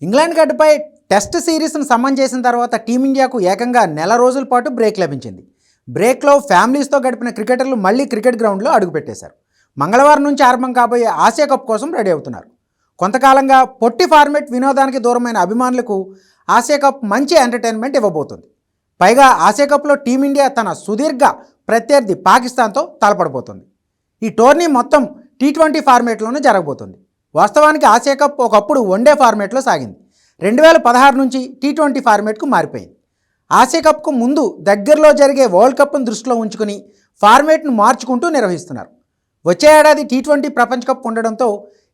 England గడ్డపై test సిరీస్ను సమన్ చేసిన తర్వాత టీమిండియాకు ఏకంగా నెల రోజుల పాటు బ్రేక్ లభించింది. బ్రేక్లో ఫ్యామిలీస్తో గడిపిన క్రికెటర్లు మళ్ళీ క్రికెట్ గ్రౌండ్లో అడుగుపెట్టేశారు. మంగళవారం నుంచి ఆరంభం కాబోయే ఆసియా కప్ కోసం రెడీ అవుతున్నారు. కొంతకాలంగా పొట్టి ఫార్మేట్ వినోదానికి దూరమైన అభిమానులకు ఆసియా కప్ మంచి ఎంటర్టైన్మెంట్ ఇవ్వబోతుంది. పైగా ఆసియా కప్లో టీమిండియా తన సుదీర్ఘ ప్రత్యర్థి పాకిస్తాన్తో తలపడబోతుంది. ఈ టోర్నీ మొత్తం T20 ఫార్మేట్లోనే జరగబోతుంది. వాస్తవానికి ఆసియా కప్ ఒకప్పుడు వన్డే ఫార్మేట్లో సాగింది. 2016 నుంచి T20 ఫార్మేట్కు మారిపోయింది. ఆసియా కప్కు ముందు దగ్గరలో జరిగే వరల్డ్ కప్ను దృష్టిలో ఉంచుకుని ఫార్మేట్ను మార్చుకుంటూ నిర్వహిస్తున్నారు. వచ్చే ఏడాది T20 ప్రపంచ కప్ ఉండడంతో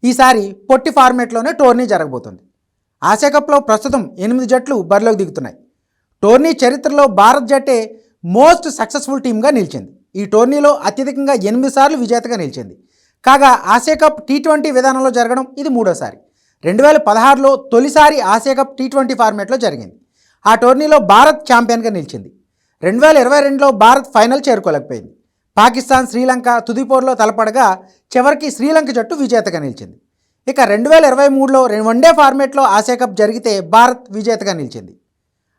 ఈసారి పొట్టి ఫార్మేట్లోనే టోర్నీ జరగబోతుంది. ఆసియా కప్లో ప్రస్తుతం 8 జట్లు బరిలోకి దిగుతున్నాయి. టోర్నీ చరిత్రలో భారత్ జట్టే మోస్ట్ సక్సెస్ఫుల్ టీమ్గా నిలిచింది. ఈ టోర్నీలో అత్యధికంగా 8 సార్లు విజేతగా నిలిచింది. కాగా ఆసియా కప్ T20 విధానంలో జరగడం ఇది మూడోసారి. 2016లో తొలిసారి ఆసియా కప్ T20 ఫార్మేట్లో జరిగింది. ఆ టోర్నీలో భారత్ ఛాంపియన్గా నిలిచింది. 2022లో భారత్ ఫైనల్ చేరుకోలేకపోయింది. పాకిస్తాన్, శ్రీలంక తుదిపోరులో తలపడగా చివరికి శ్రీలంక జట్టు విజేతగా నిలిచింది. ఇక 2023లో వన్డే ఫార్మేట్లో ఆసియా కప్ జరిగితే భారత్ విజేతగా నిలిచింది.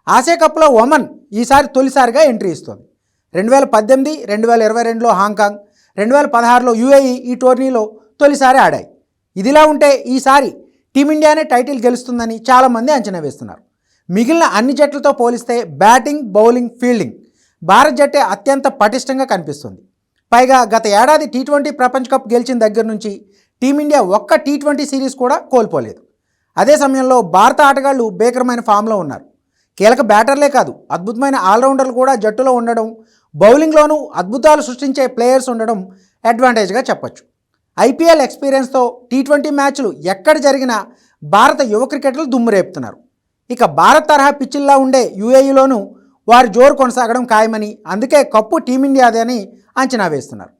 ఆసియా కప్లో ఒమన్ ఈసారి తొలిసారిగా ఎంట్రీ ఇస్తోంది. 2018, 2022లో హాంకాంగ్, 2016లో UAE ఈ టోర్నీలో తొలిసారి ఆడాయి. ఇదిలా ఉంటే ఈసారి టీమిండియానే టైటిల్ గెలుస్తుందని చాలామంది అంచనా వేస్తున్నారు. మిగిలిన అన్ని జట్లతో పోలిస్తే బ్యాటింగ్, బౌలింగ్, ఫీల్డింగ్ భారత్ జట్టే అత్యంత పటిష్టంగా కనిపిస్తుంది. పైగా గత ఏడాది T20 ప్రపంచ కప్ గెలిచిన దగ్గర నుంచి టీమిండియా ఒక్క T20 సిరీస్ కూడా కోల్పోలేదు. అదే సమయంలో భారత ఆటగాళ్లు భీకరమైన ఫామ్లో ఉన్నారు. కీలక బ్యాటర్లే కాదు, అద్భుతమైన ఆల్రౌండర్లు కూడా జట్టులో ఉండడం, బౌలింగ్లోనూ అద్భుతాలు సృష్టించే ప్లేయర్స్ ఉండడం అడ్వాంటేజ్గా చెప్పొచ్చు. IPL ఎక్స్పీరియన్స్తో T20 మ్యాచ్లు ఎక్కడ జరిగినా భారత యువ క్రికెటర్లు దుమ్ము రేపుతున్నారు. ఇక భారత్ తరహా పిచ్చిల్లా ఉండే UAEలోనూ వారి జోరు కొనసాగడం ఖాయమని, అందుకే కప్పు టీమిండియాదే అని అంచనా వేస్తున్నారు.